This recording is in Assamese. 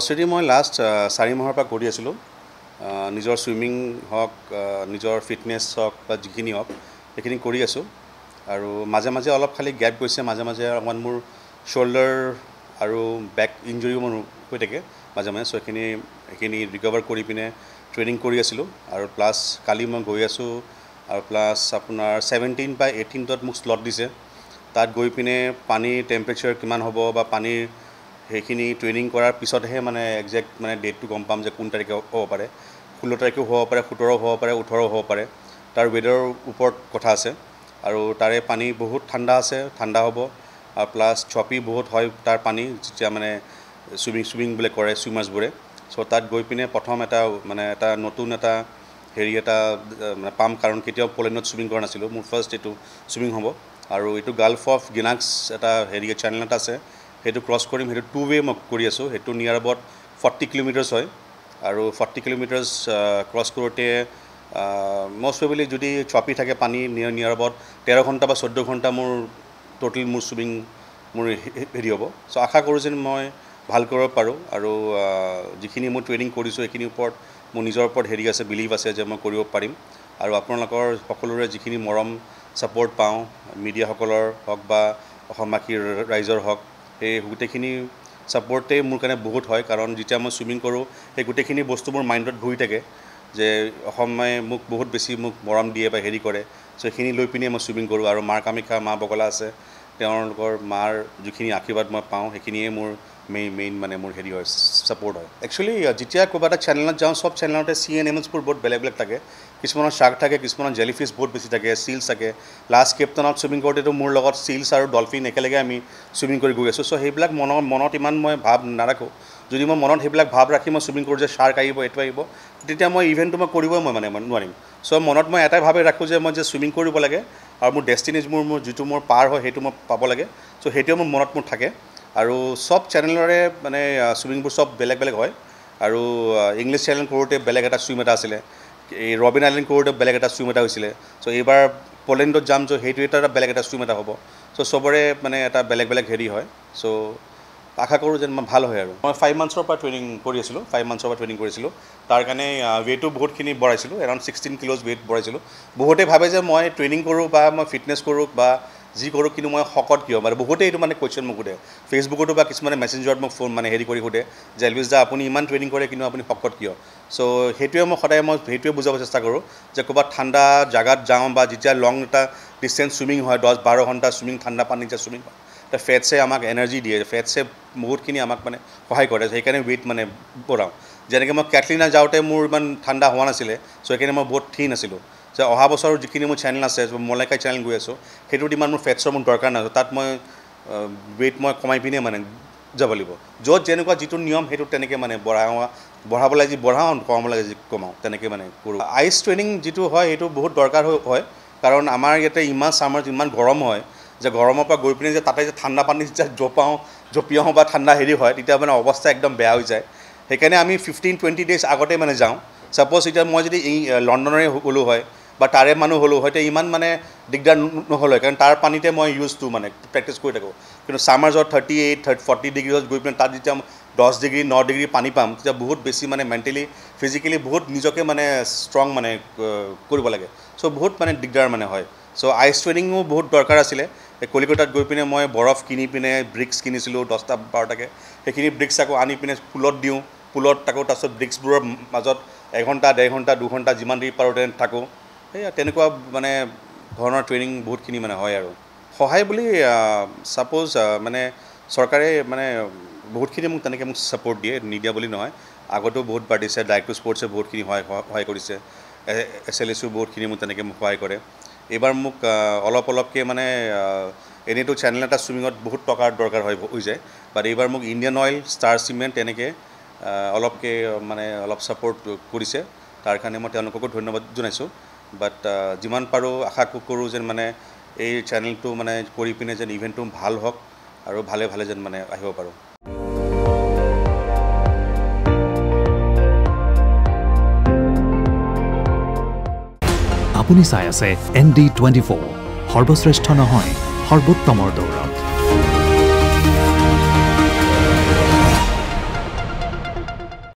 CrossFit মই লাষ্ট 4 মাহৰ পৰা কৰি আছিলোঁ নিজৰ সুইমিং হক নিজৰ ফিটনেস হক বা যিখিনি হক এইখিনি কৰি আছোঁ আৰু মাজে মাজে অলপ খালি গ্যাপ গৈছে মাজে মাজে অকমান মোৰ শোল্ডাৰ আৰু ব্যাক ইনজুৰি মোৰ হৈ থাকে মাজে মাজে সো এইখিনি ৰিকভাৰ কৰি পিনে ট্ৰেইনিং কৰি আছিলোঁ আৰু প্লাস কালি মই গৈ আছোঁ আৰু প্লাস আপোনাৰ 17 বা 18 তত মোক স্লট দিছে তাত গৈ পিনে পানী টেম্পাৰেচাৰ কিমান হ'ব বা পানীৰ সেইখিনি ট্ৰেইনিং কৰাৰ পিছতহে মানে এক্সাক্ট মানে ডেটটো গম পাম যে কোন তাৰিখে হ'ব পাৰে 16 তাৰিখে হ'ব পাৰে 17 হ'ব পাৰে 18 হ'ব পাৰে তাৰ ওয়েদাৰৰ ওপৰত কথা আছে আৰু তাৰে পানী বহুত ঠাণ্ডা আছে ঠাণ্ডা হ'ব আৰু প্লাস চপি বহুত হয় তাৰ পানী যেতিয়া মানে সুইমিং বুলি কৰে সুইমাৰ্ছবোৰে সো তাত গৈ পিনে প্ৰথম এটা নতুন এটা হেৰি এটা মানে পাম কাৰণ কেতিয়াও পোলেণ্ডত সুইমিং কৰা নাছিলোঁ মোৰ ফাৰ্স্ট এটো সুইমিং হ'ব আৰু এটো গালফ অফ গিনাক্স এটা হেৰি চেনেল এটা আছে হেতু ক্ৰছ কৰিম হেতু টু ৱে মই কৰি আছোঁ হেতু নিয়াৰ এবাউট 40 কিলোমিটাৰছ হয় আৰু 40 কিলোমিটাৰছ ক্ৰছ কৰোতে মোষ্ট প্ৰবেবলি যদি চপি থাকে পানী নিয়াৰ এবাউট 13 ঘণ্টা বা 14 ঘণ্টা মোৰ টোটাল মোৰ সুইমিং মোৰ হেৰি হ'ব সো আশা কৰোঁ যে মই ভাল কৰিব পাৰোঁ আৰু যিখিনি মই ট্ৰেইনিং কৰিছোঁ এইখিনি ওপৰত মোৰ নিজৰ ওপৰত হেৰি আছে বিলিভ আছে যে মই কৰিব পাৰিম আৰু আপোনালোকৰ সকলোৰে যিখিনি মৰম সাপোৰ্ট পাওঁ মিডিয়া সকলৰ হক বা অসমবাসী ৰাইজৰ হক এই গুটেখিনি সাপোৰ্টে মোৰ কাৰণে বহুত হয় কাৰণ যেতিয়া মই সুইমিং কৰোঁ এই গুটেখিনি বস্তু মোৰ মাইণ্ডত ঘূৰি থাকে যে অসমে মোক বহুত বেছি মোক মৰম দিয়ে বা হেৰি কৰে সো এইখিনি লৈ পিনে মই সুইমিং কৰোঁ আৰু মাৰ কামাখ্যা মা বগলা আছে তেওঁলোকৰ মাৰ যিখিনি আশীৰ্বাদ মই পাওঁ সেইখিনিয়ে মোৰ মেইন মানে মোৰ হেৰি হয় সাপোৰ্ট হয় একচুয়ালি যেতিয়া কোবাটা চ্যানেলত যাওঁ সব চ্যানেলতে সি এনিমেলছবোৰ বহুত বেলেগ বেলেগ থাকে কিছুমানৰ শাৰ্ক থাকে কিছুমানৰ জেলিফিছ বহুত বেছি থাকে সিলছ থাকে লাষ্ট কেপ্টেনত সুইমিং কৰোঁতেতো মোৰ লগত সিলছ আৰু ডলফিন একেলগে আমি সুইমিং কৰি গৈ আছোঁ সো সেইবিলাক মনত ইমান মই ভাব নাৰাখোঁ যদি মই মনত সেইবিলাক ভাব ৰাখি মই সুইমিং কৰোঁ যে শাৰ্ক আহিব এইটো আহিব তেতিয়া মই ইভেন্টটো মই কৰিবই মই মানে নোৱাৰিম সো মনত মই এটাই ভাবে ৰাখোঁ যে মই যে সুইমিং কৰিব লাগে আৰু মোৰ ডেষ্টিনিজ মোৰ যিটো মোৰ পাৰ হয় সেইটো মই পাব লাগে সো সেইটোৱে মোৰ মনত মোৰ থাকে আৰু সব চ্যানেলৰে মানে সুইমিংবোৰ সব বেলেগ বেলেগ হয় আৰু ইংলিছ চ্যানেল কৰোঁতে বেলেগ এটা সুইম এটা আছিলে এই ৰবিন আইল্যান্ড কৰোঁতে বেলেগ এটা সুইম এটা হৈছিলে সো এইবাৰ পোলেণ্ডত যাম যে সেইটো এটা বেলেগ এটা সুইম এটা হ'ব সো সবৰে মানে এটা বেলেগ বেলেগ হেৰি হয় সো আশা কৰোঁ যে ভাল হয় আৰু মই 5 মান্থছৰ পৰা ট্ৰেইনিং কৰি আছিলোঁ 5 মান্থছৰ পৰা ট্ৰেইনিং কৰিছিলোঁ তাৰ কাৰণে ৱেটো বহুতখিনি বঢ়াইছিলোঁ এৰাউণ্ড 16 কিলোজ ৱেট বঢ়াইছিলোঁ বহুতে ভাবে যে মই ট্ৰেইনিং কৰোঁ বা মই ফিটনেছ কৰোঁ বা যি কৰোঁ কিন্তু মই শকত কিয় মানে বহুতে এইটো মানে কোৱেশ্চন মোক সোধে ফেচবুকতো বা কিছুমানে মেছেঞ্জাৰত মোক ফোন মানে হেৰি কৰি সোধে যে এলভিছ দা আপুনি ইমান ট্ৰেইনিং কৰে কিন্তু আপুনি শকত কিয় সো সেইটোৱে মই সদায় মই সেইটোৱে বুজাব চেষ্টা কৰোঁ যে ক'ৰবাত ঠাণ্ডা জাগাত যাওঁ বা যেতিয়া লং এটা ডিষ্টেঞ্চ সুইমিং হয় 10-12 ঘণ্টা সুইমিং ঠাণ্ডা পানীত যে সুইমিং হয় তা ফেটছে আমাক এনাৰ্জি দিয়ে ফেটছে বহুতখিনি আমাক মানে সহায় কৰে সেইকাৰণে ৱেট মানে বঢ়াওঁ যেনেকৈ মই কেটলিনা যাওঁতে মোৰ ইমান ঠাণ্ডা হোৱা নাছিলে সো সেইকাৰণে মই বহুত থিন আছিলোঁ যে অহা বছৰ যিখিনি মোৰ চেনেল আছে মলাইকাই চেনেল গৈ আছোঁ সেইটোত ইমান মোৰ ফেটছৰ মোৰ দৰকাৰ নাই তাত মই ৱেট মই কমাই পিনে মানে যাব লাগিব য'ত যেনেকুৱা যিটো নিয়ম সেইটো তেনেকৈ মানে বঢ়াব লাগে যি বঢ়াওঁ কমাব লাগে যি কমাওঁ তেনেকৈ মানে কৰোঁ আইচ ট্ৰেইনিং যিটো হয় সেইটো বহুত দৰকাৰ হয় কাৰণ আমাৰ ইয়াতে ইমান ছামাৰ ইমান গৰম হয় যে গৰমৰ পৰা গৈ পিনে যে তাতে যে ঠাণ্ডা পানী যে জঁপিয়াওঁ বা ঠাণ্ডা হেৰি হয় তেতিয়া মানে অৱস্থা একদম বেয়া হৈ যায় সেইকাৰণে আমি 15-20 ডেজ আগতে মানে যাওঁ সাপোজ এতিয়া মই যদি লণ্ডনৰে হ'লোঁ হয় বা তাৰে মানুহ হ'লোঁ হয়তো ইমান মানে দিগদাৰ নহ'ল হয় কাৰণ তাৰ পানীতে মই ইউজটো মানে প্ৰেক্টিছ কৰি থাকোঁ কিন্তু ছামাৰ্ছত 38-40 ডিগ্ৰীত গৈ পিনে তাত যেতিয়া 10 ডিগ্ৰী 9 ডিগ্ৰী পানী পাম তেতিয়া বহুত বেছি মানে মেণ্টেলি ফিজিকেলি বহুত নিজকে মানে ষ্ট্ৰং মানে কৰিব লাগে সো বহুত মানে দিগদাৰ মানে হয় সো আইচ ট্ৰেইনিঙো বহুত দৰকাৰ আছিলে কলিকতাত গৈ পিনে মই বৰফ কিনি পিনে ব্ৰিক্স কিনিছিলোঁ 10-12টাকৈ সেইখিনি ব্ৰিক্স আকৌ আনি পিনে পুলত দিওঁ পুলত আকৌ তাৰপিছত ব্ৰিক্সবোৰৰ মাজত 1 ঘণ্টা 1.5 ঘণ্টা 2 ঘণ্টা যিমান দেৰি পাৰোঁ থাকোঁ সেয়া তেনেকুৱা মানে ধৰণৰ ট্ৰেইনিং বহুতখিনি মানে হয় আৰু সহায় বুলি সাপোজ মানে চৰকাৰে মানে বহুতখিনি মোক তেনেকৈ মোক ছাপোৰ্ট দিয়ে নিদিয়া বুলি নহয় আগতেও বহুত বাৰ দিছে ডাইৰেক্ট টু স্পৰ্টছে বহুতখিনি সহায় কৰিছে SLSও বহুতখিনি মোক তেনেকৈ মোক সহায় কৰে এইবাৰ মোক অলপকৈ মানে এনেইতো চেনেল এটা সুইমিঙত বহুত টকাৰ দৰকাৰ হৈ যায় বাট এইবাৰ মোক ইণ্ডিয়ান অইল ষ্টাৰ চিমেণ্ট তেনেকৈ অলপকৈ মানে অলপ ছাপোৰ্ট কৰিছে তাৰ কাৰণে মই তেওঁলোককো ধন্যবাদ জনাইছোঁ বাট যিমান পাৰোঁ আশা কৰোঁ যেন মানে এই চেনেলটো মানে কৰি পিনে যেন ইভেণ্টটো ভাল হওক আৰু ভালে ভালে যেন মানে আহিব পাৰোঁ আপুনি চাই আছে ND24 সৰ্বশ্ৰেষ্ঠ নহয় সৰ্বোত্তমৰ দৌৰ